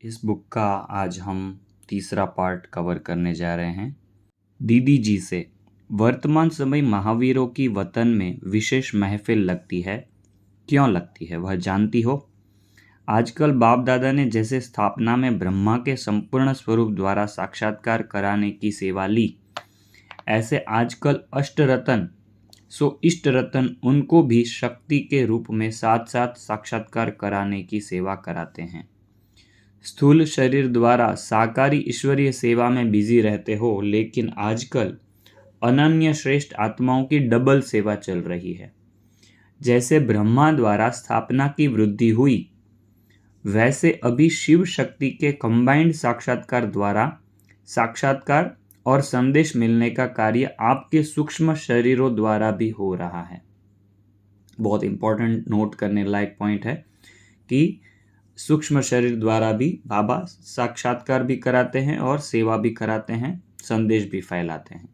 इस बुक का आज हम तीसरा पार्ट कवर करने जा रहे हैं। दीदी जी से वर्तमान समय महावीरों की वतन में विशेष महफिल लगती है। क्यों लगती है वह जानती हो? आजकल बाप दादा ने जैसे स्थापना में ब्रह्मा के संपूर्ण स्वरूप द्वारा साक्षात्कार कराने की सेवा ली, ऐसे आजकल अष्टरतन सो इष्ट रतन उनको भी शक्ति के रूप में साथ साथ साक्षात्कार कराने की सेवा कराते हैं। स्थूल शरीर द्वारा साकारी ईश्वरीय सेवा में बिजी रहते हो, लेकिन आजकल अनन्य श्रेष्ठ आत्माओं की डबल सेवा चल रही है। जैसे ब्रह्मा द्वारा स्थापना की वृद्धि हुई, वैसे अभी शिव शक्ति के कंबाइंड साक्षात्कार द्वारा साक्षात्कार और संदेश मिलने का कार्य आपके सूक्ष्म शरीरों द्वारा भी हो रहा है। बहुत इंपॉर्टेंट नोट करने लायक पॉइंट है कि सूक्ष्म शरीर द्वारा भी बाबा साक्षात्कार भी कराते हैं और सेवा भी कराते हैं, संदेश भी फैलाते हैं।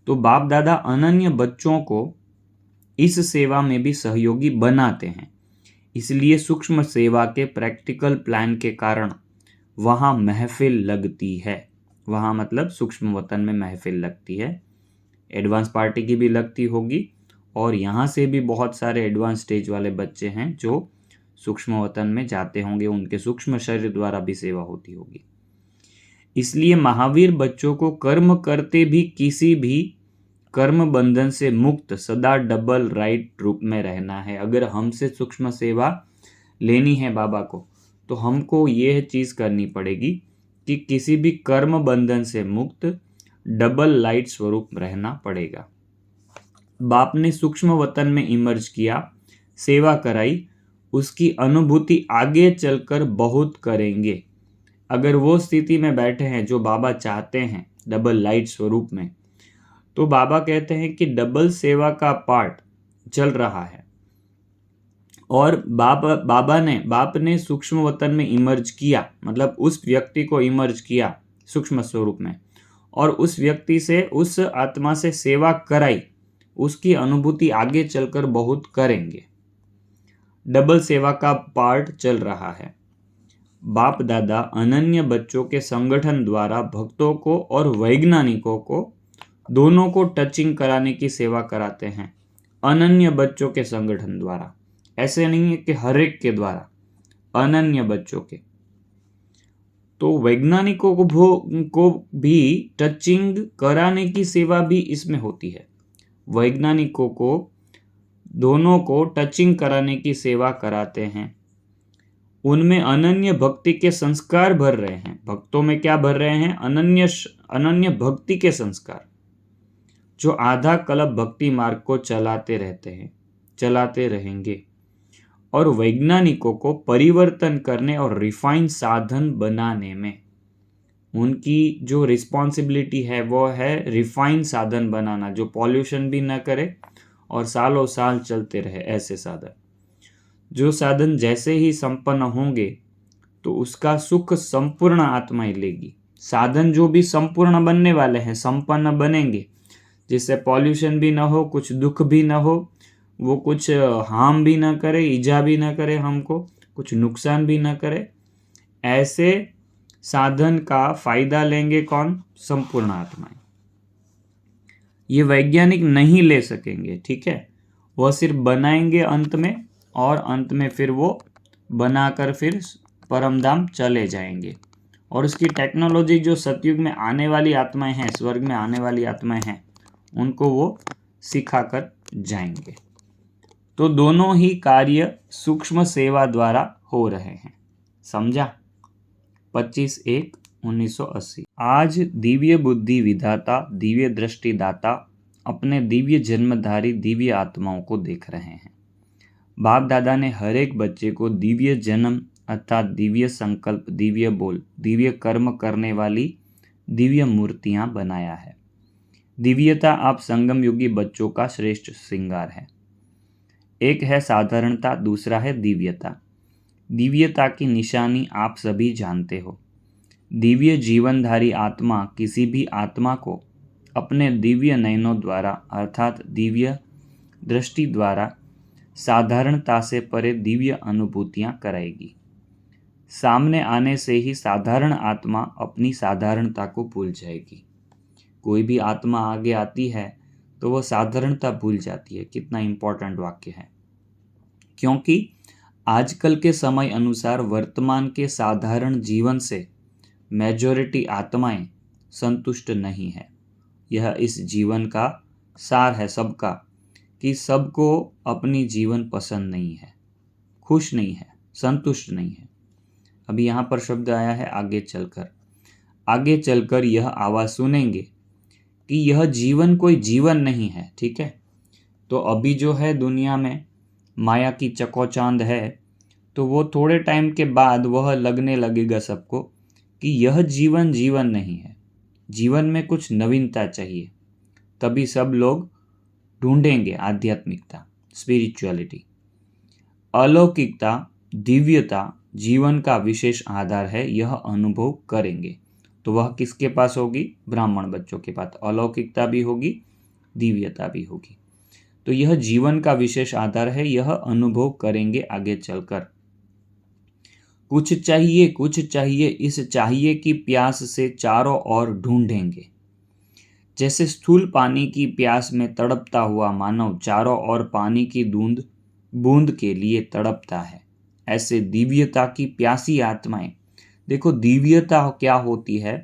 तो बाप दादा अनन्य बच्चों को इस सेवा में भी सहयोगी बनाते हैं। इसलिए सूक्ष्म सेवा के प्रैक्टिकल प्लान के कारण वहाँ महफिल लगती है। वहाँ मतलब सूक्ष्म वतन में महफिल लगती है। एडवांस पार्टी की भी लगती होगी और यहाँ से भी बहुत सारे एडवांस स्टेज वाले बच्चे हैं जो सूक्ष्म वतन में जाते होंगे, उनके सूक्ष्म शरीर द्वारा भी सेवा होती होगी। इसलिए महावीर बच्चों को कर्म करते भी किसी भी कर्म बंधन से मुक्त सदा डबल राइट रूप में रहना है। अगर हमसे सूक्ष्म सेवा लेनी है बाबा को, तो हमको यह चीज़ करनी पड़ेगी कि किसी भी कर्म बंधन से मुक्त डबल लाइट स्वरूप रहना पड़ेगा। बाप ने सूक्ष्म वतन में इमर्ज किया, सेवा कराई, उसकी अनुभूति आगे चलकर बहुत करेंगे। अगर वो स्थिति में बैठे हैं जो बाबा चाहते हैं डबल लाइट स्वरूप में, तो बाबा कहते हैं कि डबल सेवा का पार्ट चल रहा है। और बाप ने सूक्ष्म वतन में इमर्ज किया, मतलब उस व्यक्ति को इमर्ज किया सूक्ष्म स्वरूप में, और उस व्यक्ति से, उस आत्मा से सेवा कराई, उसकी अनुभूति आगे चलकर बहुत करेंगे। डबल सेवा का पार्ट चल रहा है। बाप दादा अनन्य बच्चों के संगठन द्वारा भक्तों को और वैज्ञानिकों को दोनों को टचिंग कराने की सेवा कराते हैं। अनन्य बच्चों के संगठन द्वारा, ऐसे नहीं है कि हर एक के द्वारा, अनन्य बच्चों के। तो वैज्ञानिकों को भी टचिंग कराने की सेवा भी इसमें होती है। वैज्ञानिकों को दोनों को टचिंग कराने की सेवा कराते हैं। उनमें अनन्य भक्ति के संस्कार भर रहे हैं। भक्तों में क्या भर रहे हैं? अनन्य भक्ति के संस्कार, जो आधा कल्प भक्ति मार्ग को चलाते रहते हैं, चलाते रहेंगे। और वैज्ञानिकों को परिवर्तन करने और रिफाइन साधन बनाने में उनकी जो रिस्पॉन्सिबिलिटी है वो है रिफाइन साधन बनाना, जो पॉल्यूशन भी न करे और सालों साल चलते रहे। ऐसे साधन, जो साधन जैसे ही संपन्न होंगे तो उसका सुख संपूर्ण आत्मा ही लेगी। साधन जो भी संपूर्ण बनने वाले हैं, संपन्न बनेंगे, जिससे पॉल्यूशन भी ना हो, कुछ दुख भी ना हो, वो कुछ हार्म भी ना करे, ईजा भी ना करे, हमको कुछ नुकसान भी ना करे। ऐसे साधन का फायदा लेंगे कौन? संपूर्ण आत्माएं। ये वैज्ञानिक नहीं ले सकेंगे, ठीक है। वह सिर्फ बनाएंगे अंत में, और अंत में फिर वो बनाकर फिर परमधाम चले जाएंगे। और उसकी टेक्नोलॉजी जो सतयुग में आने वाली आत्माएं हैं, स्वर्ग में आने वाली आत्माएं हैं, उनको वो सिखाकर जाएंगे। तो दोनों ही कार्य सूक्ष्म सेवा द्वारा हो रहे हैं। समझा? 25/1/1980। आज दिव्य बुद्धि विधाता, दिव्य दृष्टि दाता अपने दिव्य जन्मधारी दिव्य आत्माओं को देख रहे हैं। बाप दादा ने हर एक बच्चे को दिव्य जन्म अर्थात दिव्य संकल्प, दिव्य बोल, दिव्य कर्म करने वाली दिव्य मूर्तियां बनाया है। दिव्यता आप संगम युगी बच्चों का श्रेष्ठ श्रृंगार है। एक है साधारणता, दूसरा है दिव्यता। दिव्यता की निशानी आप सभी जानते हो। दिव्य जीवनधारी आत्मा किसी भी आत्मा को अपने दिव्य नयनों द्वारा अर्थात दिव्य दृष्टि द्वारा साधारणता से परे दिव्य अनुभूतियां कराएगी। सामने आने से ही साधारण आत्मा अपनी साधारणता को भूल जाएगी। कोई भी आत्मा आगे आती है तो वह साधारणता भूल जाती है। कितना इम्पोर्टेंट वाक्य है, क्योंकि आजकल के समय अनुसार वर्तमान के साधारण जीवन से मेजॉरिटी आत्माएं संतुष्ट नहीं है। यह इस जीवन का सार है सबका, कि सबको अपनी जीवन पसंद नहीं है, खुश नहीं है, संतुष्ट नहीं है। अभी यहाँ पर शब्द आया है आगे चलकर। आगे चलकर यह आवाज़ सुनेंगे कि यह जीवन कोई जीवन नहीं है। ठीक है, तो अभी जो है दुनिया में माया की चकोचांद है, तो वो थोड़े टाइम के बाद वह लगने लगेगा सबको कि यह जीवन जीवन नहीं है, जीवन में कुछ नवीनता चाहिए। तभी सब लोग ढूंढेंगे आध्यात्मिकता, स्पिरिचुअलिटी। अलौकिकता, दिव्यता जीवन का विशेष आधार है, यह अनुभव करेंगे। तो वह किसके पास होगी? ब्राह्मण बच्चों के पास अलौकिकता भी होगी, दिव्यता भी होगी। तो यह जीवन का विशेष आधार है, यह अनुभव करेंगे आगे चलकर। कुछ चाहिए, कुछ चाहिए, इस चाहिए की प्यास से चारों ओर ढूंढेंगे। जैसे स्थूल पानी की प्यास में तड़पता हुआ मानव चारों ओर पानी की बूंद बूंद के लिए तड़पता है, ऐसे दिव्यता की प्यासी आत्माएं। देखो दिव्यता क्या होती है,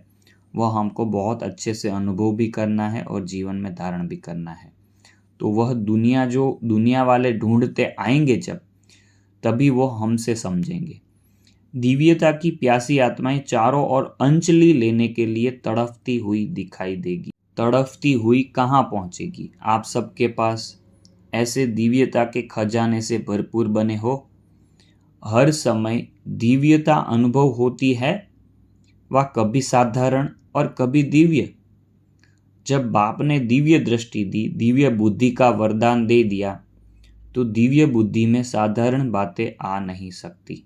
वह हमको बहुत अच्छे से अनुभव भी करना है और जीवन में धारण भी करना है। तो वह दुनिया जो दुनिया वाले ढूंढते आएंगे जब, तभी वो हमसे समझेंगे। दिव्यता की प्यासी आत्माएं चारों ओर अंजलि लेने के लिए तड़पती हुई दिखाई देगी। तड़पती हुई कहाँ पहुंचेगी? आप सबके पास ऐसे दिव्यता के खजाने से भरपूर बने हो, हर समय दिव्यता अनुभव होती है, वह कभी साधारण और कभी दिव्य। जब बाप ने दिव्य दृष्टि दी, दिव्य बुद्धि का वरदान दे दिया, तो दिव्य बुद्धि में साधारण बातें आ नहीं सकती।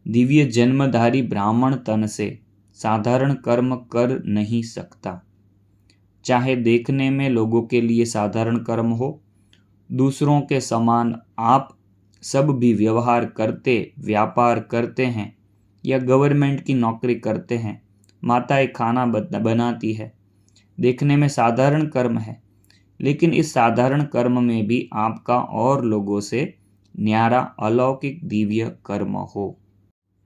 दिव्य जन्मधारी ब्राह्मण तन से साधारण कर्म कर नहीं सकता। चाहे देखने में लोगों के लिए साधारण कर्म हो, दूसरों के समान आप सब भी व्यवहार करते, व्यापार करते हैं या गवर्नमेंट की नौकरी करते हैं, माताएं खाना बनाती है, देखने में साधारण कर्म है, लेकिन इस साधारण कर्म में भी आपका और लोगों से न्यारा अलौकिक दिव्य कर्म हो।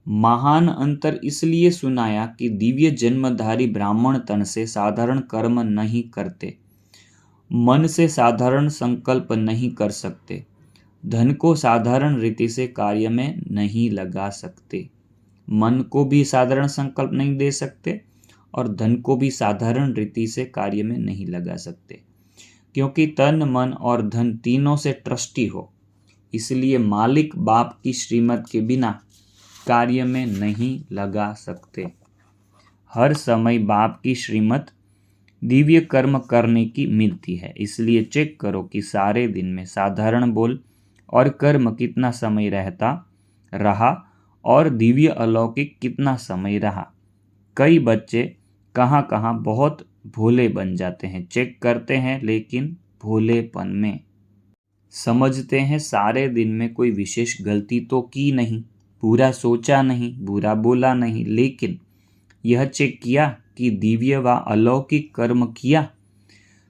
महान अंतर इसलिए सुनाया कि दिव्य जन्मधारी ब्राह्मण तन से साधारण कर्म नहीं करते, मन से साधारण संकल्प नहीं कर सकते, धन को साधारण रीति से कार्य में नहीं लगा सकते। मन को भी साधारण संकल्प नहीं दे सकते और धन को भी साधारण रीति से कार्य में नहीं लगा सकते, क्योंकि तन, मन और धन तीनों से ट्रस्टी हो, इसलिए मालिक बाप की श्रीमत के बिना कार्य में नहीं लगा सकते। हर समय बाप की श्रीमत दिव्य कर्म करने की मिलती है, इसलिए चेक करो कि सारे दिन में साधारण बोल और कर्म कितना समय रहा और दिव्य अलौकिक कितना समय रहा। कई बच्चे कहाँ कहाँ बहुत भोले बन जाते हैं, चेक करते हैं लेकिन भोलेपन में समझते हैं सारे दिन में कोई विशेष गलती तो की नहीं, बुरा सोचा नहीं, बुरा बोला नहीं, लेकिन यह चेक किया कि दिव्य व अलौकिक कर्म किया,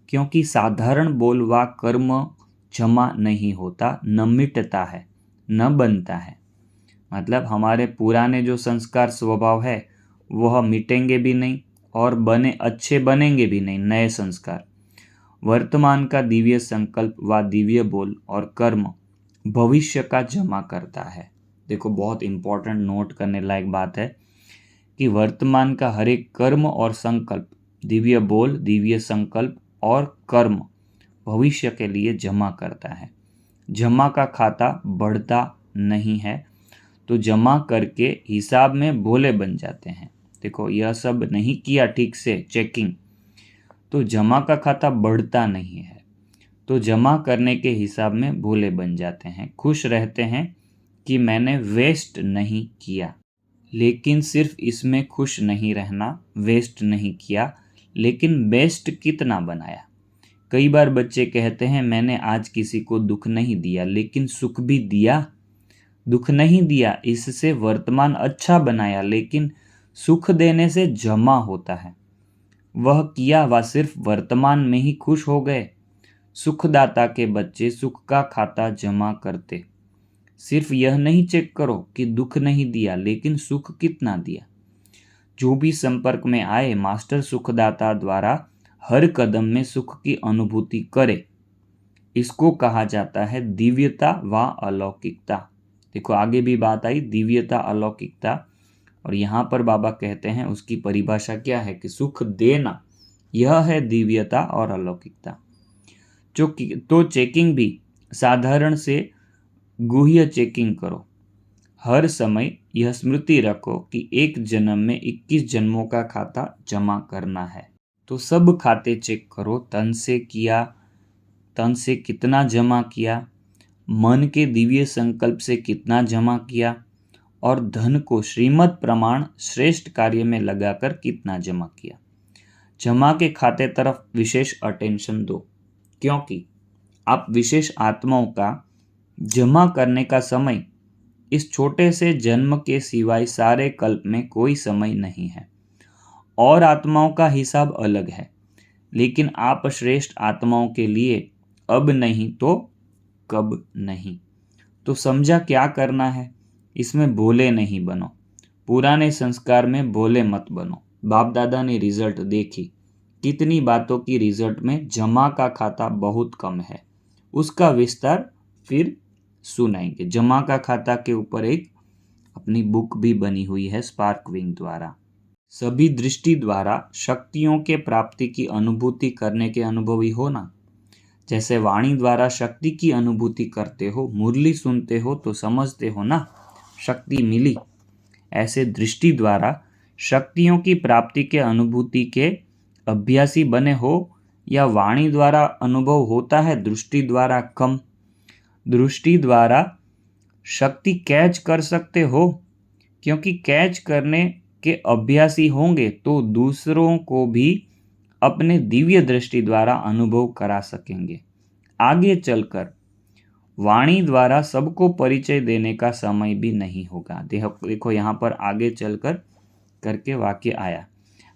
क्योंकि साधारण बोल व कर्म जमा नहीं होता, न मिटता है, न बनता है। मतलब हमारे पुराने जो संस्कार स्वभाव है वह मिटेंगे भी नहीं और अच्छे बनेंगे भी नहीं नए संस्कार। वर्तमान का दिव्य संकल्प व दिव्य बोल और कर्म भविष्य का जमा करता है। देखो बहुत इंपॉर्टेंट नोट करने लायक बात है कि वर्तमान का हर एक कर्म और संकल्प, दिव्य बोल, दिव्य संकल्प और कर्म भविष्य के लिए जमा करता है। जमा का खाता बढ़ता नहीं है, तो जमा करके हिसाब में भोले बन जाते हैं। देखो यह सब नहीं किया ठीक से चेकिंग, तो जमा का खाता बढ़ता नहीं है, तो जमा करने के हिसाब में भोले बन जाते हैं। खुश रहते हैं कि मैंने वेस्ट नहीं किया, लेकिन सिर्फ इसमें खुश नहीं रहना, वेस्ट नहीं किया, लेकिन बेस्ट कितना बनाया। कई बार बच्चे कहते हैं मैंने आज किसी को दुख नहीं दिया, लेकिन सुख भी दिया। दुख नहीं दिया, इससे वर्तमान अच्छा बनाया, लेकिन सुख देने से जमा होता है। वह किया वह सिर्फ वर्तमान में ही खुश हो गए। सुखदाता के बच्चे सुख का खाता जमा करते। सिर्फ यह नहीं चेक करो कि दुख नहीं दिया, लेकिन सुख कितना दिया। जो भी संपर्क में आए, मास्टर सुखदाता द्वारा हर कदम में सुख की अनुभूति करे। इसको कहा जाता है दिव्यता व अलौकिकता। देखो आगे भी बात आई दिव्यता अलौकिकता, और यहाँ पर बाबा कहते हैं उसकी परिभाषा क्या है कि सुख देना, यह है दिव्यता और अलौकिकता। तो चेकिंग भी साधारण से गुह्य चेकिंग करो। हर समय यह स्मृति रखो कि एक जन्म में 21 जन्मों का खाता जमा करना है। तो सब खाते चेक करो। तन से कितना जमा किया, मन के दिव्य संकल्प से कितना जमा किया, और धन को श्रीमद् प्रमाण श्रेष्ठ कार्य में लगाकर कितना जमा किया। जमा के खाते तरफ विशेष अटेंशन दो, क्योंकि आप विशेष आत्माओं का जमा करने का समय इस छोटे से जन्म के सिवाय सारे कल्प में कोई समय नहीं है। और आत्माओं का हिसाब अलग है, लेकिन आप श्रेष्ठ आत्माओं के लिए अब नहीं तो कब नहीं। तो समझा क्या करना है। इसमें भोले नहीं बनो, पुराने संस्कार में भोले मत बनो। बाप दादा ने रिजल्ट देखी, कितनी बातों की रिजल्ट में जमा का खाता बहुत कम है। उसका विस्तार फिर सुनाएंगे। जमा का खाता के ऊपर एक अपनी बुक भी बनी हुई है स्पार्क विंग द्वारा। सभी दृष्टि द्वारा शक्तियों के प्राप्ति की अनुभूति करने के अनुभवी हो ना। जैसे वाणी द्वारा शक्ति की अनुभूति करते हो, मुरली सुनते हो तो समझते हो ना शक्ति मिली। ऐसे दृष्टि द्वारा शक्तियों की प्राप्ति के अनुभूति के अभ्यासी बने हो, या वाणी द्वारा अनुभव होता है, दृष्टि द्वारा कम। दृष्टि द्वारा शक्ति कैच कर सकते हो, क्योंकि कैच करने के अभ्यासी होंगे तो दूसरों को भी अपने दिव्य दृष्टि द्वारा अनुभव करा सकेंगे। आगे चलकर वाणी द्वारा सबको परिचय देने का समय भी नहीं होगा। देखो यहाँ पर आगे चलकर करके वाक्य आया,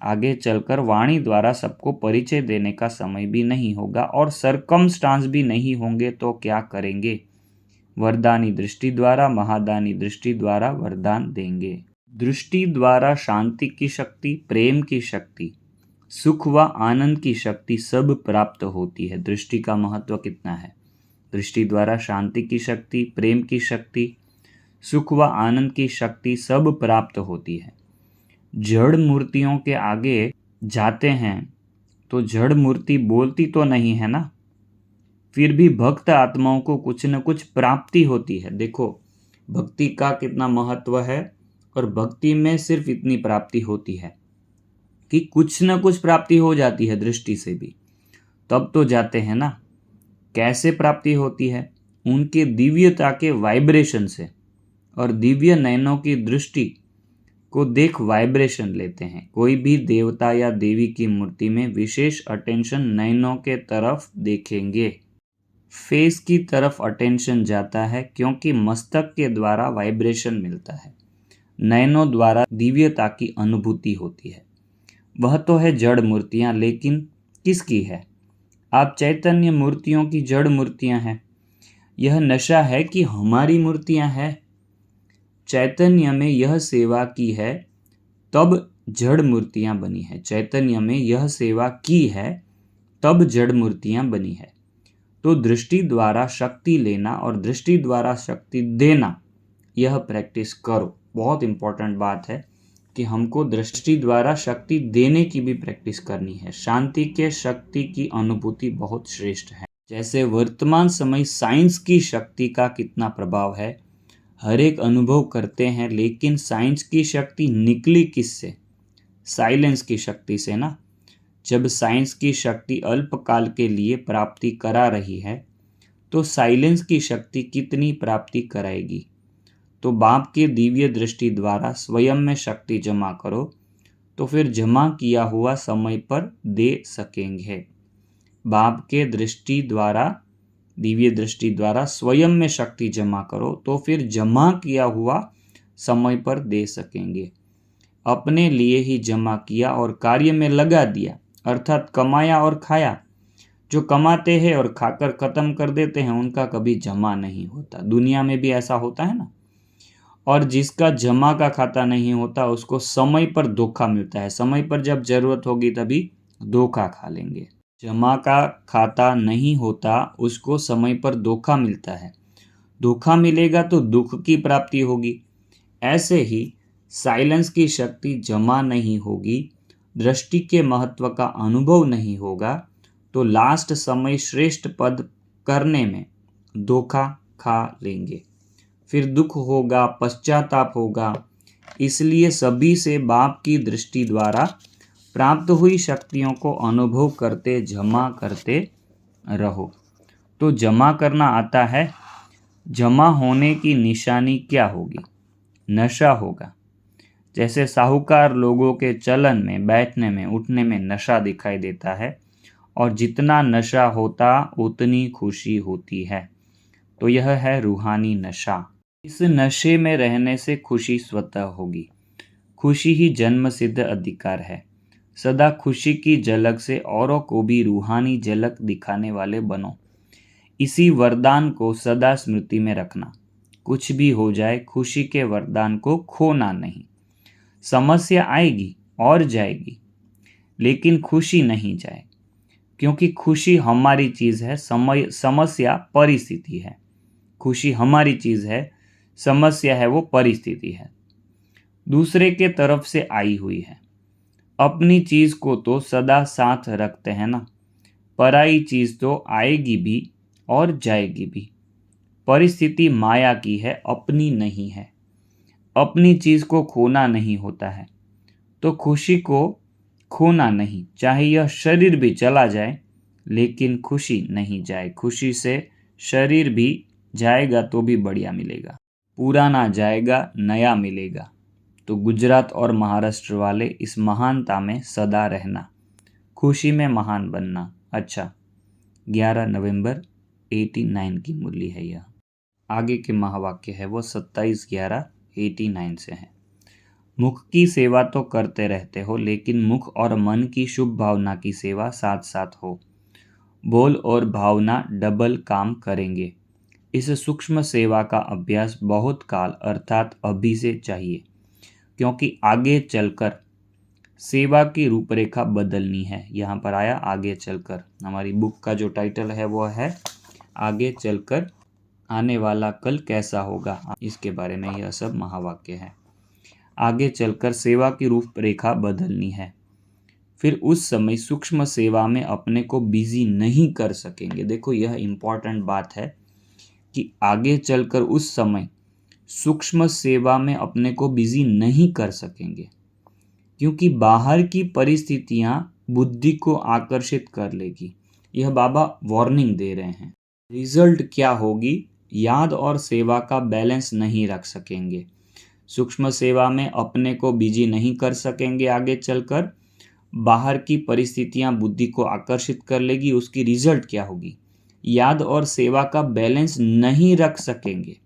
आगे चलकर वाणी द्वारा सबको परिचय देने का समय भी नहीं होगा, और सरकमस्टांस भी नहीं होंगे तो क्या करेंगे। वरदानी दृष्टि द्वारा, महादानी दृष्टि द्वारा वरदान देंगे। दृष्टि द्वारा शांति की शक्ति, प्रेम की शक्ति, सुख व आनंद की शक्ति सब प्राप्त होती है। दृष्टि का महत्व कितना है। दृष्टि द्वारा शांति की शक्ति, प्रेम की शक्ति, सुख व आनंद की शक्ति सब प्राप्त होती है। जड़ मूर्तियों के आगे जाते हैं तो जड़ मूर्ति बोलती तो नहीं है ना, फिर भी भक्त आत्माओं को कुछ न कुछ प्राप्ति होती है। देखो भक्ति का कितना महत्व है, और भक्ति में सिर्फ इतनी प्राप्ति होती है कि कुछ न कुछ प्राप्ति हो जाती है दृष्टि से भी, तब तो जाते हैं ना। कैसे प्राप्ति होती है, उनके दिव्यता के वाइब्रेशन से, और दिव्य नयनों की दृष्टि को देख वाइब्रेशन लेते हैं। कोई भी देवता या देवी की मूर्ति में विशेष अटेंशन नयनों के तरफ देखेंगे, फेस की तरफ अटेंशन जाता है, क्योंकि मस्तक के द्वारा वाइब्रेशन मिलता है, नयनों द्वारा दिव्यता की अनुभूति होती है। वह तो है जड़ मूर्तियां, लेकिन किसकी है। आप चैतन्य मूर्तियों की जड़ मूर्तियां हैं। यह नशा है कि हमारी मूर्तियां हैं। चैतन्य में यह सेवा की है तब जड़ मूर्तियां बनी है। चैतन्य में यह सेवा की है तब जड़ मूर्तियां बनी है। तो दृष्टि द्वारा शक्ति लेना और दृष्टि द्वारा शक्ति देना, यह प्रैक्टिस करो। बहुत इंपॉर्टेंट बात है कि हमको दृष्टि द्वारा शक्ति देने की भी प्रैक्टिस करनी है। शांति के शक्ति की अनुभूति बहुत श्रेष्ठ है। जैसे वर्तमान समय साइंस की शक्ति का कितना प्रभाव है, हर एक अनुभव करते हैं, लेकिन साइंस की शक्ति निकली किससे, साइलेंस की शक्ति से ना। जब साइंस की शक्ति अल्पकाल के लिए प्राप्ति करा रही है, तो साइलेंस की शक्ति कितनी प्राप्ति कराएगी। तो बाप के दिव्य दृष्टि द्वारा स्वयं में शक्ति जमा करो, तो फिर जमा किया हुआ समय पर दे सकेंगे। बाप के दृष्टि द्वारा दिव्य दृष्टि द्वारा स्वयं में शक्ति जमा करो तो फिर जमा किया हुआ समय पर दे सकेंगे। अपने लिए ही जमा किया और कार्य में लगा दिया, अर्थात कमाया और खाया। जो कमाते हैं और खाकर खत्म कर देते हैं उनका कभी जमा नहीं होता। दुनिया में भी ऐसा होता है ना। और जिसका जमा का खाता नहीं होता उसको समय पर धोखा मिलता है। समय पर जब जरूरत होगी तभी धोखा खा लेंगे। जमा का खाता नहीं होता उसको समय पर धोखा मिलता है। धोखा मिलेगा तो दुख की प्राप्ति होगी। ऐसे ही साइलेंस की शक्ति जमा नहीं होगी, दृष्टि के महत्व का अनुभव नहीं होगा तो लास्ट समय श्रेष्ठ पद करने में धोखा खा लेंगे। फिर दुख होगा, पश्चाताप होगा। इसलिए सभी से बाप की दृष्टि द्वारा प्राप्त हुई शक्तियों को अनुभव करते जमा करते रहो। तो जमा करना आता है। जमा होने की निशानी क्या होगी? नशा होगा। जैसे साहूकार लोगों के चलन में, बैठने में, उठने में नशा दिखाई देता है और जितना नशा होता उतनी खुशी होती है। तो यह है रूहानी नशा। इस नशे में रहने से खुशी स्वतः होगी। खुशी ही जन्म सिद्ध अधिकार है। सदा खुशी की झलक से औरों को भी रूहानी झलक दिखाने वाले बनो। इसी वरदान को सदा स्मृति में रखना। कुछ भी हो जाए खुशी के वरदान को खोना नहीं। समस्या आएगी और जाएगी लेकिन खुशी नहीं जाए, क्योंकि खुशी हमारी चीज है, समस्या परिस्थिति है। खुशी हमारी चीज है, समस्या है वो परिस्थिति है, दूसरे के तरफ से आई हुई है। अपनी चीज को तो सदा साथ रखते हैं ना। पराई चीज तो आएगी भी और जाएगी भी। परिस्थिति माया की है, अपनी नहीं है। अपनी चीज को खोना नहीं होता है तो खुशी को खोना नहीं, चाहे यह शरीर भी चला जाए लेकिन खुशी नहीं जाए। खुशी से शरीर भी जाएगा तो भी बढ़िया मिलेगा, पुराना जाएगा नया मिलेगा। तो गुजरात और महाराष्ट्र वाले इस महानता में सदा रहना, खुशी में महान बनना। अच्छा, 11 नवंबर 89 की मुरली है यह। आगे के महावाक्य है वो 27/11/89 से है। मुख की सेवा तो करते रहते हो लेकिन मुख और मन की शुभ भावना की सेवा साथ साथ हो। बोल और भावना डबल काम करेंगे। इस सूक्ष्म सेवा का अभ्यास बहुत काल अर्थात अभी से चाहिए, क्योंकि आगे चलकर सेवा की रूपरेखा बदलनी है। यहाँ पर आया आगे चलकर। हमारी बुक का जो टाइटल है वो है आगे चलकर आने वाला कल कैसा होगा, इसके बारे में यह सब महावाक्य है। आगे चलकर सेवा की रूपरेखा बदलनी है। फिर उस समय सूक्ष्म सेवा में अपने को बिजी नहीं कर सकेंगे। देखो यह इम्पोर्टेंट बात है कि आगे चलकर उस समय सूक्ष्म सेवा में अपने को बिजी नहीं कर सकेंगे, क्योंकि बाहर की परिस्थितियां बुद्धि को आकर्षित कर लेगी। यह बाबा वार्निंग दे रहे हैं। रिजल्ट क्या होगी? याद और सेवा का बैलेंस नहीं रख सकेंगे। सूक्ष्म सेवा में अपने को बिजी नहीं कर सकेंगे। आगे चलकर बाहर की परिस्थितियां बुद्धि को आकर्षित कर लेगी। उसकी रिजल्ट क्या होगी? याद और सेवा का बैलेंस नहीं रख सकेंगे।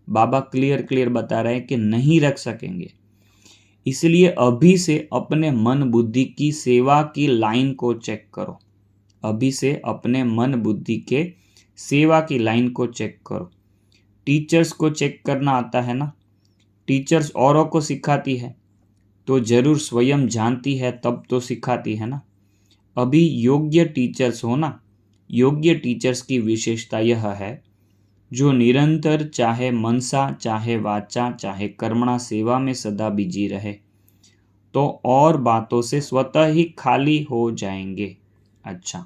बाबा क्लियर बता रहे हैं कि नहीं रख सकेंगे। इसलिए अभी से अपने मन बुद्धि की सेवा की लाइन को चेक करो। अभी से अपने मन बुद्धि के सेवा की लाइन को चेक करो। टीचर्स को चेक करना आता है ना। टीचर्स औरों को सिखाती है तो जरूर स्वयं जानती है तब तो सिखाती है ना। अभी योग्य टीचर्स हो ना। योग्य टीचर्स की विशेषता यह है जो निरंतर चाहे मनसा चाहे वाचा चाहे कर्मणा सेवा में सदा बिजी रहे तो और बातों से स्वतः ही खाली हो जाएंगे। अच्छा,